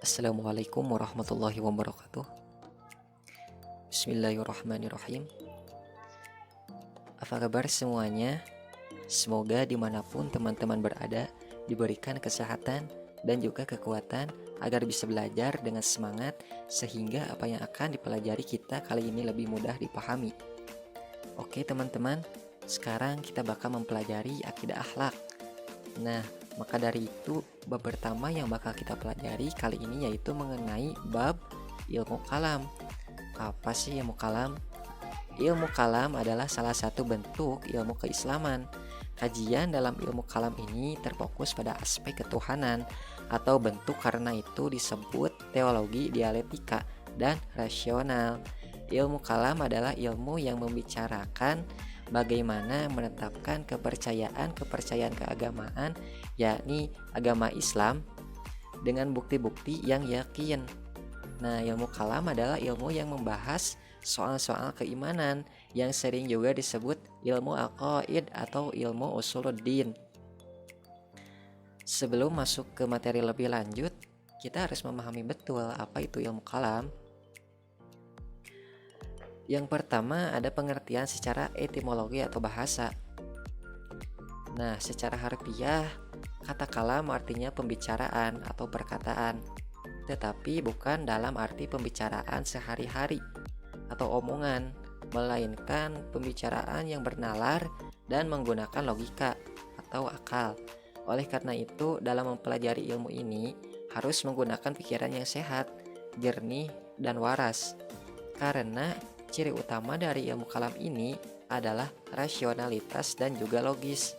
Assalamualaikum warahmatullahi wabarakatuh. Bismillahirrahmanirrahim. Apa kabar semuanya? Semoga dimanapun teman-teman berada diberikan kesehatan dan juga kekuatan agar bisa belajar dengan semangat sehingga apa yang akan dipelajari kita kali ini lebih mudah dipahami. Oke teman-teman, sekarang kita bakal mempelajari akidah akhlak. Nah, maka dari itu bab pertama yang bakal kita pelajari kali ini yaitu mengenai bab ilmu kalam. Apa sih ilmu kalam? Ilmu kalam adalah salah satu bentuk ilmu keislaman. Kajian dalam ilmu kalam ini terfokus pada aspek ketuhanan atau bentuk, karena itu disebut teologi dialektika dan rasional. Ilmu kalam adalah ilmu yang membicarakan bagaimana menetapkan kepercayaan keagamaan, yakni agama Islam, dengan bukti-bukti yang yakin. Nah, ilmu kalam adalah ilmu yang membahas soal-soal keimanan yang sering juga disebut ilmu aqaid atau ilmu usuluddin. Sebelum masuk ke materi lebih lanjut, kita harus memahami betul apa itu ilmu kalam. Yang pertama ada pengertian secara etimologi atau bahasa. Nah, secara harfiah, kata kalam artinya pembicaraan atau perkataan, tetapi bukan dalam arti pembicaraan sehari-hari atau omongan, melainkan pembicaraan yang bernalar dan menggunakan logika atau akal. Oleh karena itu, dalam mempelajari ilmu ini harus menggunakan pikiran yang sehat, jernih, dan waras. Karena ciri utama dari ilmu kalam ini adalah rasionalitas dan juga logis.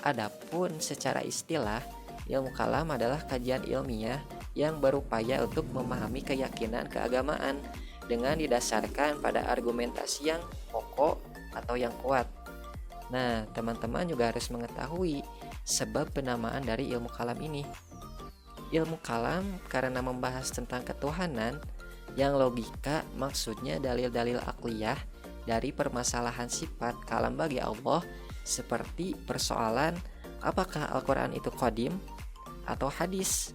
Adapun secara istilah, ilmu kalam adalah kajian ilmiah yang berupaya untuk memahami keyakinan keagamaan dengan didasarkan pada argumentasi yang pokok atau yang kuat. Nah, teman-teman juga harus mengetahui sebab penamaan dari ilmu kalam ini. Ilmu kalam karena membahas tentang ketuhanan, yang logika maksudnya dalil-dalil akliyah dari permasalahan sifat kalam bagi Allah, seperti persoalan apakah Al-Quran itu qadim atau hadis.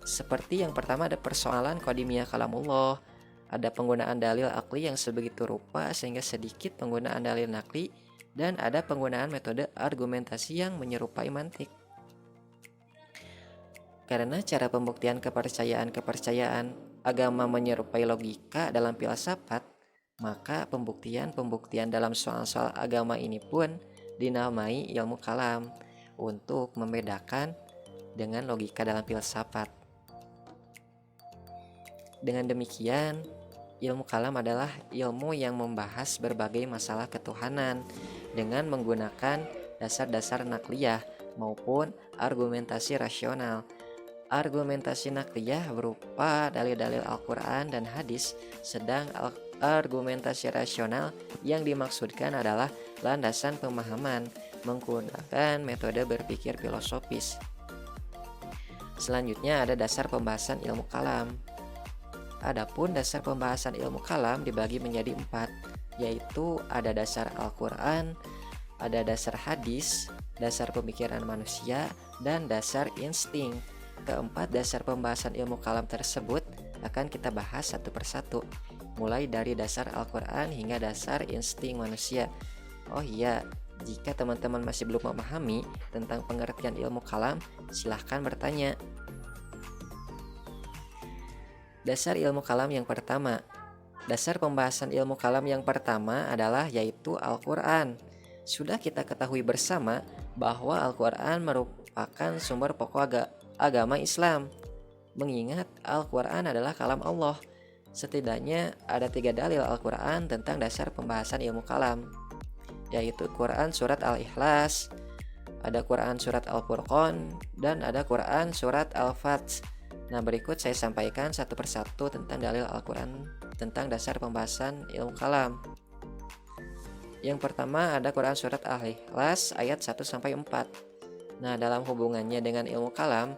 Seperti yang pertama ada persoalan qadimiyah kalamullah, ada penggunaan dalil akli yang sebegitu rupa sehingga sedikit penggunaan dalil nakli, dan ada penggunaan metode argumentasi yang menyerupai mantik. Karena cara pembuktian kepercayaan agama menyerupai logika dalam filsafat, maka pembuktian dalam soal-soal agama ini pun dinamai ilmu kalam untuk membedakan dengan logika dalam filsafat. Dengan demikian, ilmu kalam adalah ilmu yang membahas berbagai masalah ketuhanan dengan menggunakan dasar-dasar nakliyah maupun argumentasi rasional. Argumentasi nakliyah berupa dalil-dalil Al-Quran dan hadis, sedang argumentasi rasional yang dimaksudkan adalah landasan pemahaman menggunakan metode berpikir filosofis. Selanjutnya ada dasar pembahasan ilmu kalam. Adapun dasar pembahasan ilmu kalam dibagi menjadi 4, yaitu ada dasar Al-Quran, ada dasar hadis, dasar pemikiran manusia, dan dasar insting. Keempat dasar pembahasan ilmu kalam tersebut akan kita bahas satu persatu, mulai dari dasar Al-Quran hingga dasar insting manusia. Oh iya, jika teman-teman masih belum memahami tentang pengertian ilmu kalam, silahkan bertanya. Dasar ilmu kalam yang pertama. Dasar pembahasan ilmu kalam yang pertama adalah yaitu Al-Quran. Sudah kita ketahui bersama bahwa Al-Quran merupakan sumber pokok agama Islam. Mengingat Al-Quran adalah kalam Allah, setidaknya ada 3 dalil Al-Quran tentang dasar pembahasan ilmu kalam, yaitu Quran surat Al-Ikhlas, ada Quran surat Al-Furqan, dan ada Quran surat Al-Fath. Nah, berikut saya sampaikan satu persatu tentang dalil Al-Quran tentang dasar pembahasan ilmu kalam. Yang pertama ada Quran surat Al-Ikhlas ayat 1-4. Nah, dalam hubungannya dengan ilmu kalam,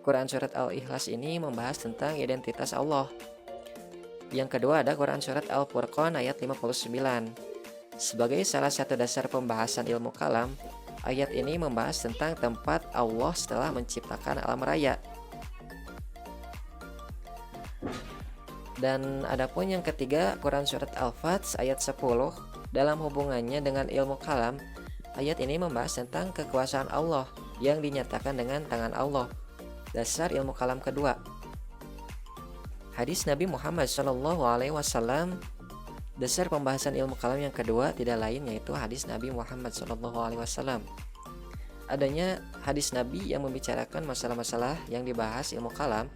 Quran surat Al-Ikhlas ini membahas tentang identitas Allah. Yang kedua ada Quran surat Al-Furqan ayat 59. Sebagai salah satu dasar pembahasan ilmu kalam, ayat ini membahas tentang tempat Allah setelah menciptakan alam raya. Dan adapun yang ketiga, Quran Surat Al-Fat ayat 10 dalam hubungannya dengan ilmu kalam. Ayat ini membahas tentang kekuasaan Allah yang dinyatakan dengan tangan Allah. Dasar ilmu kalam kedua, hadis Nabi Muhammad SAW. Dasar pembahasan ilmu kalam yang kedua tidak lain yaitu hadis Nabi Muhammad SAW. Adanya hadis Nabi yang membicarakan masalah-masalah yang dibahas ilmu kalam,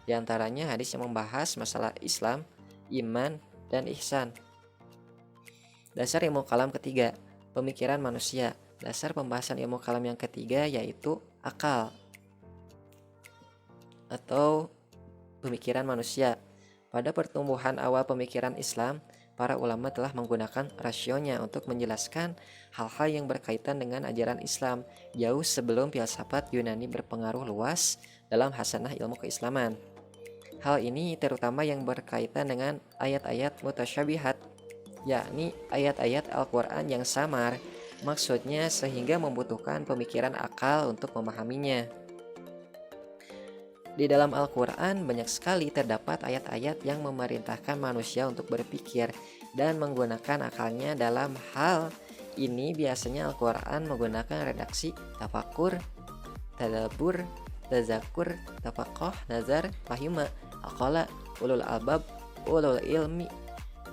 diantaranya hadis yang membahas masalah Islam, iman, dan ihsan. Dasar ilmu kalam ketiga, pemikiran manusia. Dasar pembahasan ilmu kalam yang ketiga yaitu akal atau pemikiran manusia. Pada pertumbuhan awal pemikiran Islam, para ulama telah menggunakan rasionya untuk menjelaskan hal-hal yang berkaitan dengan ajaran Islam jauh sebelum filsafat Yunani berpengaruh luas dalam hasanah ilmu keislaman. Hal ini terutama yang berkaitan dengan ayat-ayat mutasyabihat, yakni ayat-ayat Al-Quran yang samar, maksudnya sehingga membutuhkan pemikiran akal untuk memahaminya. Di dalam Al-Quran banyak sekali terdapat ayat-ayat yang memerintahkan manusia untuk berpikir dan menggunakan akalnya. Dalam hal ini biasanya Al-Quran menggunakan redaksi tafakur, tadabbur, tazakur, tafakoh, nazar, fahima, aqala, ulul albab, ulul ilmi,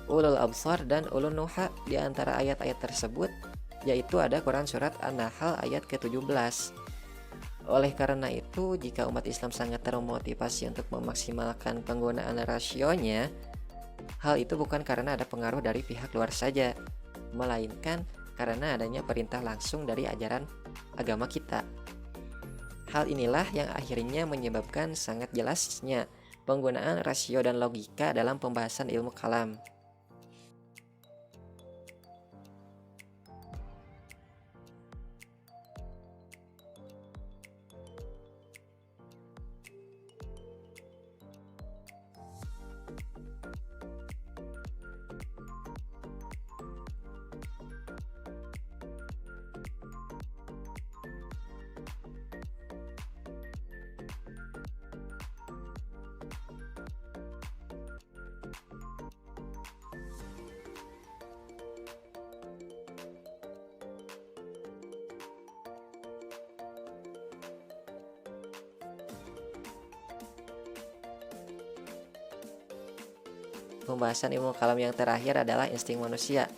ulul absar, dan ulul nuha. Di antara ayat-ayat tersebut yaitu ada Quran Surat An-Nahl ayat ke-17. Oleh karena itu, jika umat Islam sangat termotivasi untuk memaksimalkan penggunaan rasionya, hal itu bukan karena ada pengaruh dari pihak luar saja, melainkan karena adanya perintah langsung dari ajaran agama kita. Hal inilah yang akhirnya menyebabkan sangat jelasnya penggunaan rasio dan logika dalam pembahasan ilmu kalam. Pembahasan ilmu kalam yang terakhir adalah insting manusia.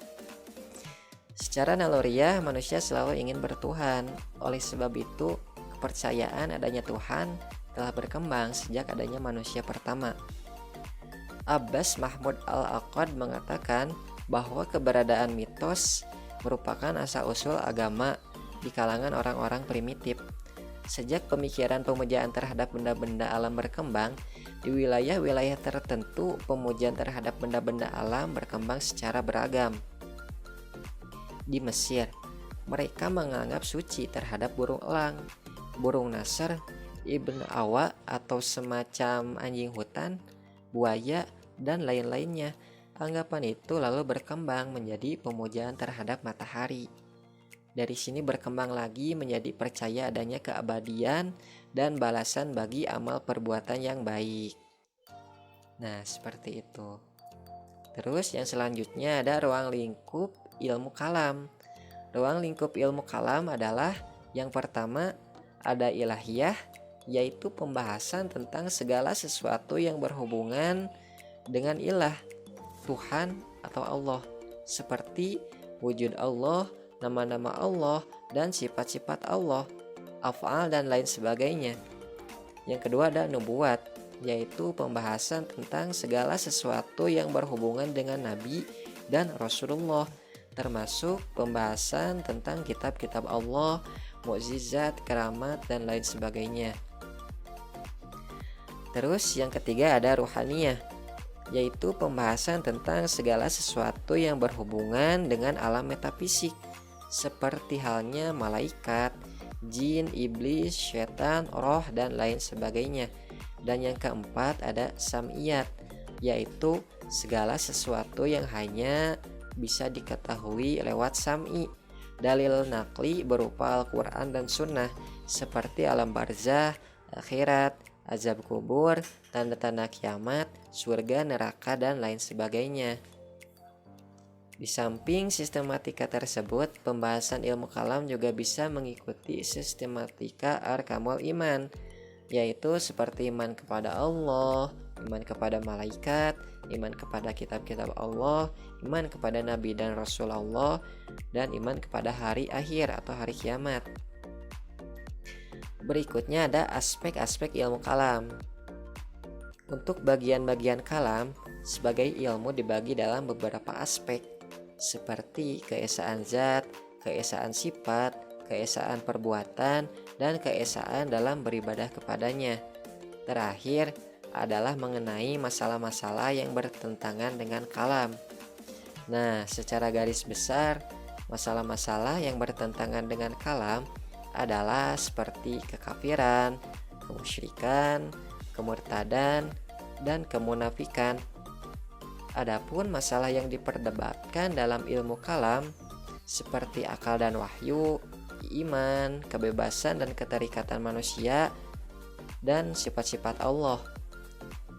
Secara naluriah, manusia selalu ingin bertuhan. Oleh sebab itu, kepercayaan adanya Tuhan telah berkembang sejak adanya manusia pertama. Abbas Mahmud Al-Aqad mengatakan bahwa keberadaan mitos merupakan asal-usul agama di kalangan orang-orang primitif. Sejak pemikiran pemujaan terhadap benda-benda alam berkembang, di wilayah-wilayah tertentu pemujaan terhadap benda-benda alam berkembang secara beragam. Di Mesir, mereka menganggap suci terhadap burung elang, burung nasr, ibn awa atau semacam anjing hutan, buaya, dan lain-lainnya. Anggapan itu lalu berkembang menjadi pemujaan terhadap matahari. Dari sini berkembang lagi menjadi percaya adanya keabadian dan balasan bagi amal perbuatan yang baik. Nah, seperti itu. Terus yang selanjutnya ada ruang lingkup ilmu kalam. Ruang lingkup ilmu kalam adalah yang pertama ada ilahiyah, yaitu pembahasan tentang segala sesuatu yang berhubungan dengan ilah, Tuhan atau Allah, seperti wujud Allah, nama-nama Allah, dan sifat-sifat Allah, af'al, dan lain sebagainya. Yang kedua ada nubuat, yaitu pembahasan tentang segala sesuatu yang berhubungan dengan Nabi dan Rasulullah, termasuk pembahasan tentang kitab-kitab Allah, mukjizat, keramat, dan lain sebagainya. Terus yang ketiga ada ruhaniyah, yaitu pembahasan tentang segala sesuatu yang berhubungan dengan alam metafisik, seperti halnya malaikat, jin, iblis, setan, roh, dan lain sebagainya. Dan yang keempat ada sam'iyat, yaitu segala sesuatu yang hanya bisa diketahui lewat sam'i, dalil nakli berupa Al-Quran dan Sunnah, seperti alam barzah, akhirat, azab kubur, tanda-tanda kiamat, surga, neraka, dan lain sebagainya. Di samping sistematika tersebut, pembahasan ilmu kalam juga bisa mengikuti sistematika arkamul iman, yaitu seperti iman kepada Allah, iman kepada malaikat, iman kepada kitab-kitab Allah, iman kepada nabi dan rasul Allah, dan iman kepada hari akhir atau hari kiamat. Berikutnya ada aspek-aspek ilmu kalam. Untuk bagian-bagian kalam, sebagai ilmu dibagi dalam beberapa aspek, seperti keesaan zat, keesaan sifat, keesaan perbuatan, dan keesaan dalam beribadah kepadanya. Terakhir adalah mengenai masalah-masalah yang bertentangan dengan kalam. Nah, secara garis besar, masalah-masalah yang bertentangan dengan kalam adalah seperti kekafiran, kemusyrikan, kemurtadan, dan kemunafikan. Adapun masalah yang diperdebatkan dalam ilmu kalam seperti akal dan wahyu, iman, kebebasan dan keterikatan manusia, dan sifat-sifat Allah.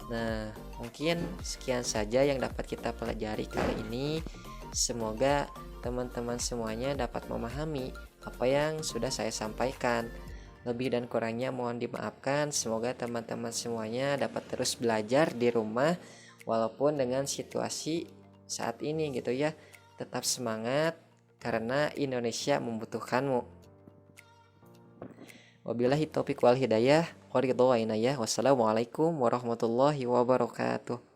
Nah, mungkin sekian saja yang dapat kita pelajari kali ini. Semoga teman-teman semuanya dapat memahami apa yang sudah saya sampaikan. Lebih dan kurangnya mohon dimaafkan. Semoga teman-teman semuanya dapat terus belajar di rumah walaupun dengan situasi saat ini gitu ya. Tetap semangat karena Indonesia membutuhkanmu. Wabillahi taufiq wal hidayah. Wassalamualaikum warahmatullahi wabarakatuh.